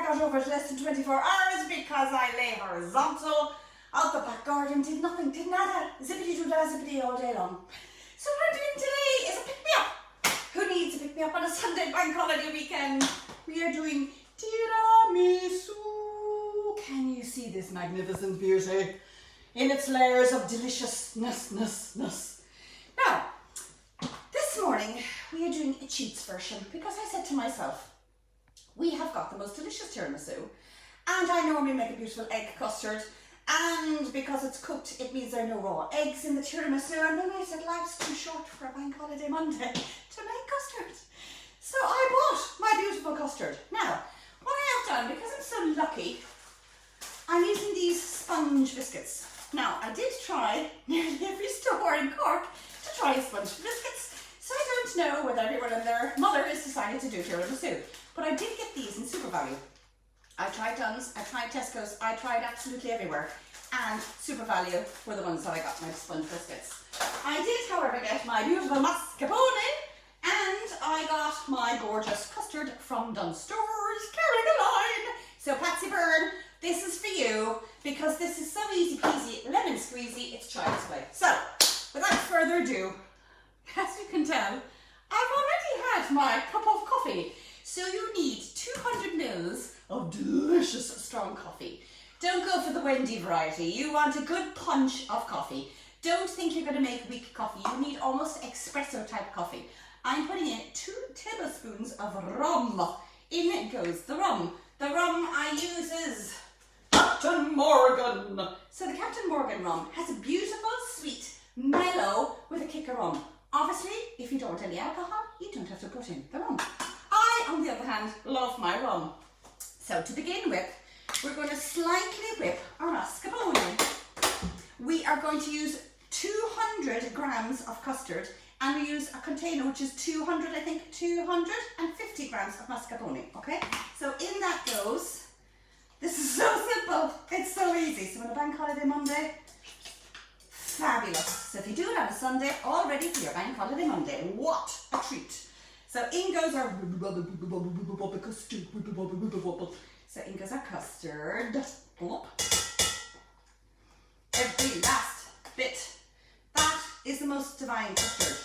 I got over it less than 24 hours because I lay horizontal out the back garden, did nothing, did nada, zippity-doo-dah, zippity all day long. So what I'm doing today is a pick-me-up. Who needs a pick-me-up on a Sunday bank holiday weekend? We are doing tiramisu. Can you see this magnificent beauty in its layers of deliciousness? Now, this morning we are doing a cheats version because I said to myself, we have got the most delicious tiramisu, and I normally make a beautiful egg custard, and because it's cooked it means there are no raw eggs in the tiramisu, and then I said life's too short for a bank holiday Monday to make custard. So I bought my beautiful custard. Now, what I have done, because I'm so lucky, I'm using these sponge biscuits. Now, I did try nearly every store in Cork to try sponge biscuits, so I don't know whether everyone and their mother has decided to do tiramisu. But I did get these in Super Value. I tried Dunn's, I tried Tesco's, I tried absolutely everywhere, and Super Value were the ones that I got my sponge biscuits. I did, however, get my beautiful mascarpone, and I got my gorgeous custard from Dunnes Stores, carrying the line. So Patsy Byrne, this is for you, because this is so easy peasy, lemon squeezy, it's child's play. So, without further ado, as you can tell, I've already had my cup of coffee. So you need 200 mils of delicious strong coffee. Don't go for the Wendy variety. You want a good punch of coffee. Don't think you're going to make weak coffee. You need almost espresso type coffee. I'm putting in 2 tablespoons of rum. In goes the rum. The rum I use is Captain Morgan. So the Captain Morgan rum has a beautiful, sweet, mellow with a kick of rum. Obviously, if you don't want any alcohol, you don't have to put in the rum. I, on the other hand, love my rum. So to begin with, we're going to slightly whip our mascarpone. We are going to use 200 grams of custard, and we use a container which is 250 grams of mascarpone, okay? So in that goes, this is so simple, it's so easy. So on a bank holiday Monday, fabulous. So if you do it on a Sunday, all ready for your bank holiday Monday. What a treat. So in goes our custard. So in goes our custard. Every last bit. That is the most divine custard.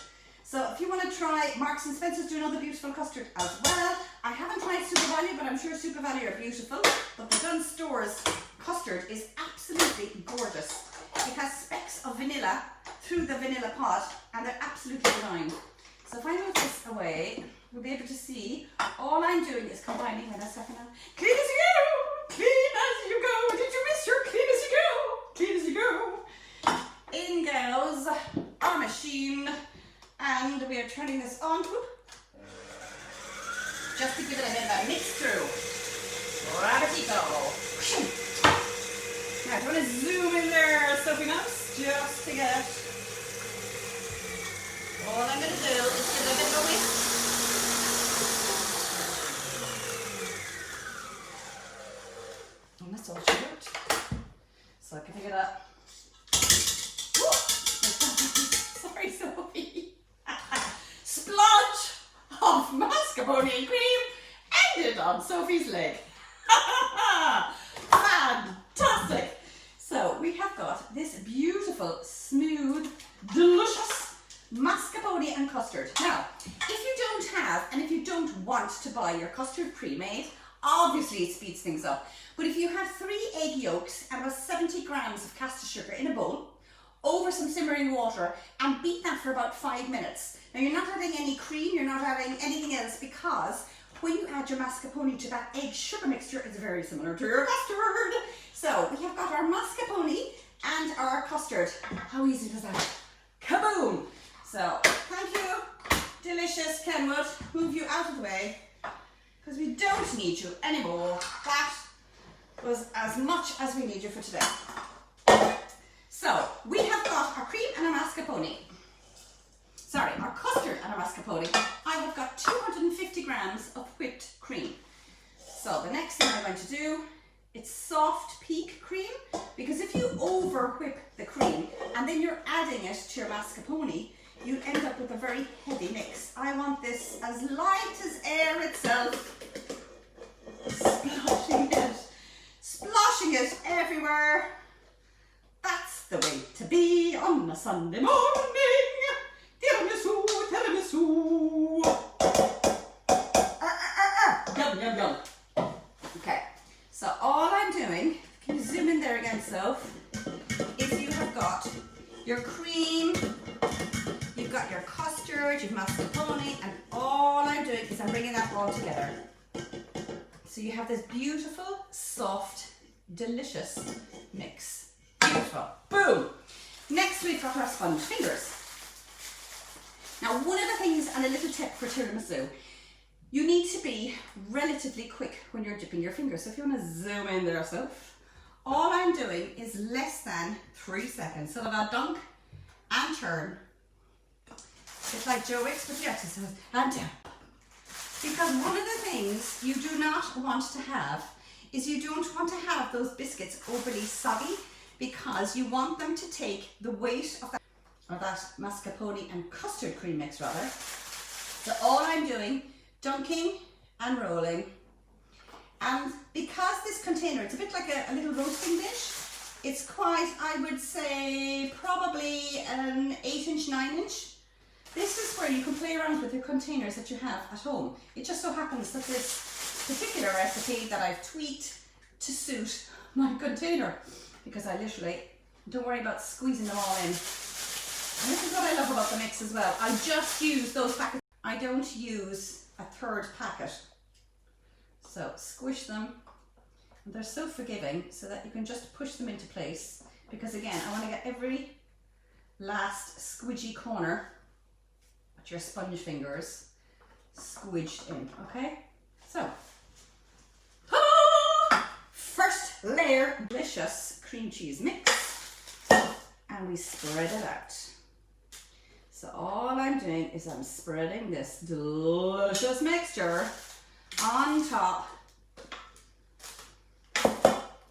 So if you want to try, Marks and Spencer's do another beautiful custard as well. I haven't tried Super Value, but I'm sure Super Value are beautiful. But the Dunnes Stores custard is absolutely gorgeous. It has specks of vanilla through the vanilla pod, and they're absolutely divine. So if I move this away, we'll be able to see all I'm doing is combining with a second now. Clean as you go! Clean as you go! Did you miss your clean as you go? Clean as you go! In goes our machine, and we are turning this on, just to give it a bit of a mix through. Gravity-go! Now, do you want to zoom in there, Sophie Knox, just to get it. All I'm going to do is give it a bit of a whisk. And that's all she wrote. So giving it a... Sorry, Sophie. Splodge of mascarpone and cream ended on Sophie's leg. Fantastic. So we have got this beautiful, smooth, delicious mascarpone and custard. Now, if you don't have, and if you don't want to buy your custard pre-made, obviously it speeds things up. But if you have 3 egg yolks and about 70 grams of caster sugar in a bowl, over some simmering water, and beat that for about 5 minutes. Now you're not adding any cream, you're not adding anything else, because when you add your mascarpone to that egg sugar mixture, it's very similar to your custard. So we have got our mascarpone and our custard. How easy was that? Kaboom! So, thank you, delicious Kenwood. Move you out of the way, because we don't need you anymore. That was as much as we need you for today. So, we have got our cream and our mascarpone. Sorry, our custard and our mascarpone. I have got 250 grams of whipped cream. So, the next thing I'm going to do, it's soft peak cream, because if you over whip the cream and then you're adding it to your mascarpone, you end up with a very heavy mix. I want this as light as air itself. splashing it everywhere. That's the way to be on a Sunday morning. Tiramisu, tiramisu. Yum, yum, yum. Okay, so all I'm doing, can you zoom in there again, Soph, is you have got your cream, you've got your custard, you've mascarpone, and all I'm doing is I'm bringing that all together. So you have this beautiful, soft, delicious mix. Beautiful. Boom! Next we've got our sponge fingers. Now one of the things, and a little tip for tiramisu, you need to be relatively quick when you're dipping your fingers. So if you want to zoom in there, Soph, all I'm doing is less than 3 seconds. So that I dunk and turn. It's like Joe Wicks with the exercise, and down. Because one of the things you do not want to have is you don't want to have those biscuits overly soggy, because you want them to take the weight of that, or that mascarpone and custard cream mix rather. So all I'm doing, dunking and rolling. And because this container, it's a bit like a little roasting dish, it's quite, I would say, probably an 8-inch, 9-inch. This is where you can play around with your containers that you have at home. It just so happens that this particular recipe that I've tweaked to suit my container, because I literally don't worry about squeezing them all in. And this is what I love about the mix as well. I just use those packets. I don't use a third packet. So squish them. And they're so forgiving so that you can just push them into place. Because again, I want to get every last squidgy corner with your sponge fingers squidged in, okay? So, first layer, delicious cream cheese mix, and we spread it out. So all I'm doing is I'm spreading this delicious mixture on top.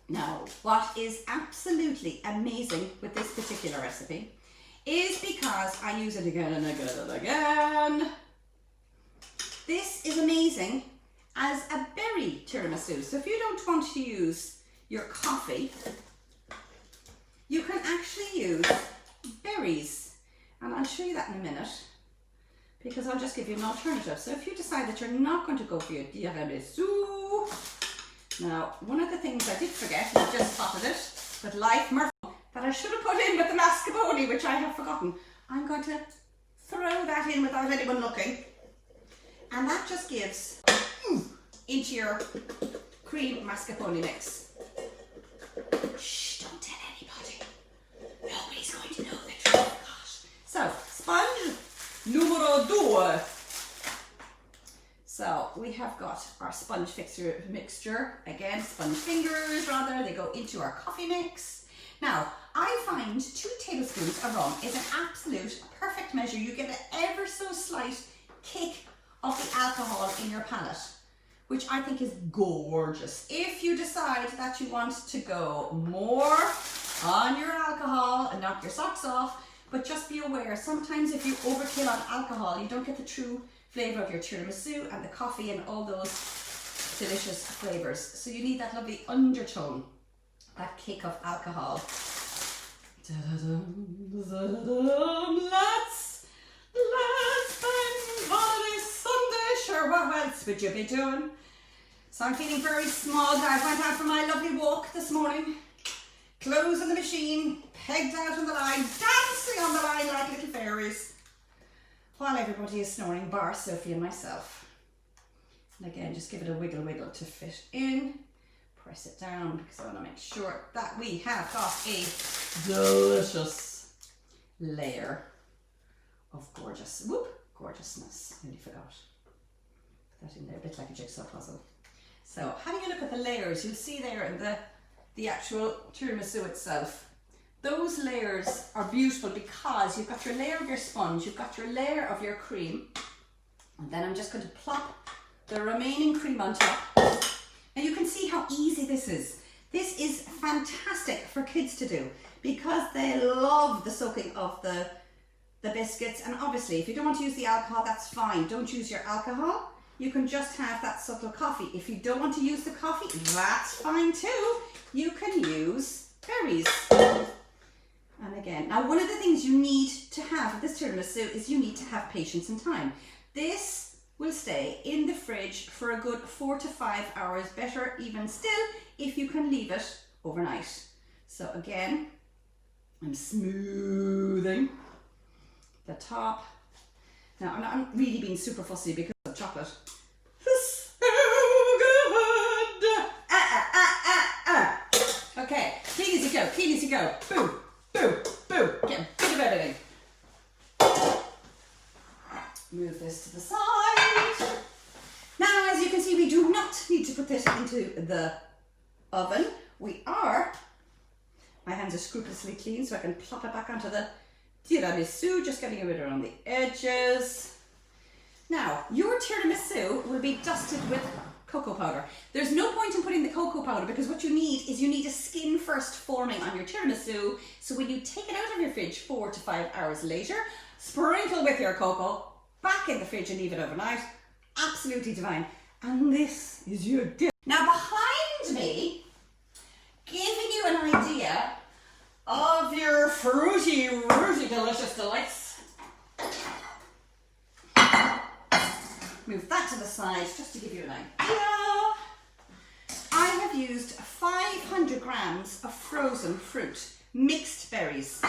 Now, what is absolutely amazing with this particular recipe is because I use it again and again and again. This is amazing as a berry tiramisu. So if you don't want to use your coffee, you can actually use berries. And I'll show you that in a minute, because I'll just give you an alternative. So if you decide that you're not going to go for your tiramisu, now one of the things I did forget, and I just spotted it, with life Murphy, that I should have put in with the mascarpone, which I have forgotten. I'm going to throw that in without anyone looking. And that just gives into your cream mascarpone mix. Shh, don't tell anybody. Nobody's going to know the truth. Gosh. So, sponge numero 2. So, we have got our sponge mixture. Again, sponge fingers rather. They go into our coffee mix. Now, I find 2 tablespoons of rum is an absolute perfect measure. You get an ever so slight kick of the alcohol in your palate, which I think is gorgeous. If you decide that you want to go more on your alcohol and knock your socks off, but just be aware, sometimes if you overkill on alcohol, you don't get the true flavour of your tiramisu and the coffee and all those delicious flavours. So you need that lovely undertone, that kick of alcohol. Let's bank holiday Sunday, sure, what else would you be doing? So I'm feeling very small. I went out for my lovely walk this morning, clothes in the machine, pegged out on the line, dancing on the line like little fairies, while everybody is snoring, bar Sophie and myself. And again, just give it a wiggle to fit in. Press it down because I want to make sure that we have got a delicious layer of gorgeousness. Nearly forgot. Put that in there, a bit like a jigsaw puzzle. So having a look at the layers, you'll see there in the actual tiramisu itself, those layers are beautiful because you've got your layer of your sponge, you've got your layer of your cream, and then I'm just going to plop the remaining cream on top. And you can see how easy this is. This is fantastic for kids to do because they love the soaking of the biscuits. And obviously, if you don't want to use the alcohol, that's fine. Don't use your alcohol. you can just have that subtle coffee. If you don't want to use the coffee, that's fine too. You can use berries. And again, now one of the things you need to have with this tiramisu is you need to have patience and time. This will stay in the fridge for a good 4 to 5 hours, better even still if you can leave it overnight. So again, I'm smoothing the top. Now I'm not really being super fussy because of chocolate. So good! Okay, clean as you go, clean as you go. Boom, boom, boom. Get a bit of everything. Move this to the side. Now, as you can see, we do not need to put this into the oven. My hands are scrupulously clean, so I can plop it back onto the tiramisu, just getting a bit around the edges. Now, your tiramisu will be dusted with cocoa powder. There's no point in putting the cocoa powder because what you need is a skin first forming on your tiramisu. So when you take it out of your fridge 4 to 5 hours later, sprinkle with your cocoa, back in the fridge and leave it overnight. Absolutely divine. And this is your dip. Now behind me, giving you an idea of your fruity, delicious delights. Move that to the side just to give you an idea. I have used 500 grams of frozen fruit, mixed berries.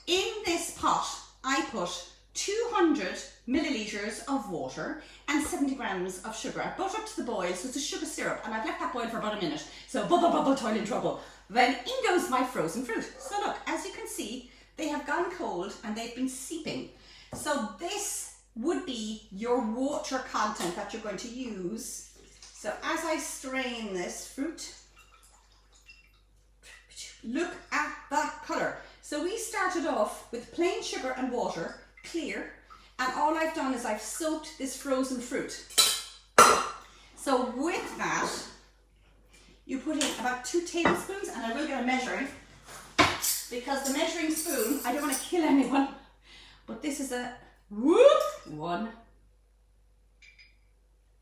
In this pot, I put 200 millilitres of water and 70 grams of sugar. I brought up to the boil, so it's a sugar syrup, and I've left that boil for about a minute. So bubble, bubble, toil in trouble. Then in goes my frozen fruit. So look, as you can see, they have gone cold and they've been seeping. So this would be your water content that you're going to use. So as I strain this fruit, look at that colour. So we started off with plain sugar and water, clear, and all I've done is I've soaked this frozen fruit. So with that, you put in about 2 tablespoons, and I will get a measuring, because the measuring spoon, I don't want to kill anyone, but this is a whoop, 1,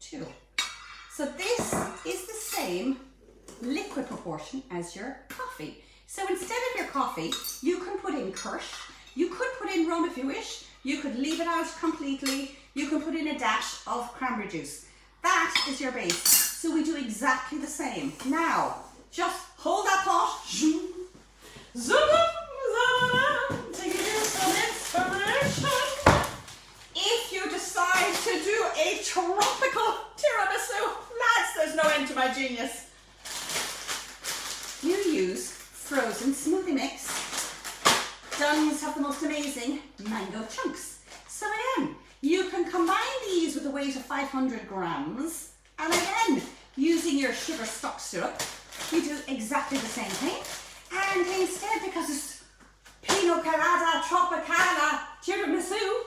2. So this is the same liquid proportion as your coffee. So instead of your coffee, you can put in kirsch, you could put in rum if you wish, you could leave it out completely, you can put in a dash of cranberry juice. That is your base. So we do exactly the same. Now, just hold that pot, zoom, to give you some inspiration. If you decide to do a tropical tiramisu, lads, there's no end to my genius. You use frozen smoothie mix. Duns have the most amazing mango chunks. So again, you can combine these with a weight of 500 grams, and again, using your sugar stock syrup, you do exactly the same thing. And instead, because it's Pina Colada Tropicana Tiramisu,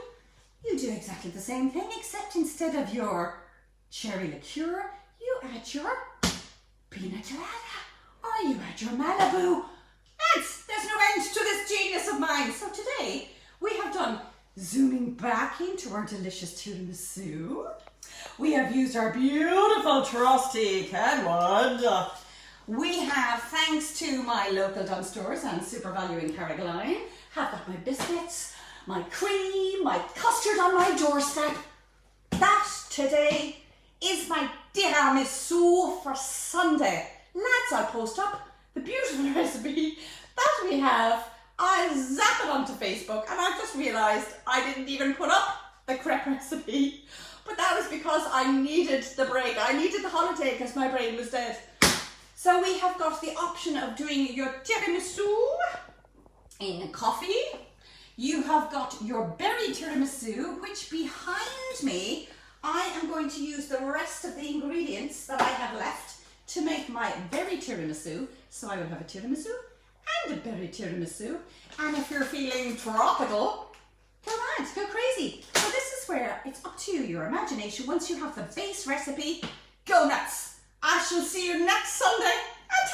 you do exactly the same thing, except instead of your cherry liqueur, you add your Pina Colada, or you add your Malibu. There's no end to this genius of mine. So today, we have done zooming back into our delicious tiramisu. We have used our beautiful trusty Kenwood. We have, thanks to my local Dunn stores and Super Value in Carrigaline, have got my biscuits, my cream, my custard on my doorstep. That today is my tiramisu for Sunday. Lads, I'll post up the beautiful recipe that we have. I'll zap it onto Facebook, and I've just realised I didn't even put up the Creme recipe. But that was because I needed the break. I needed the holiday because my brain was dead. So we have got the option of doing your tiramisu in coffee. You have got your berry tiramisu, which behind me, I am going to use the rest of the ingredients that I have left to make my berry tiramisu. So I will have a tiramisu and a berry tiramisu. And if you're feeling tropical, go mad, go crazy. So this is where it's up to you, your imagination. Once you have the base recipe, go nuts. I shall see you next Sunday at 10.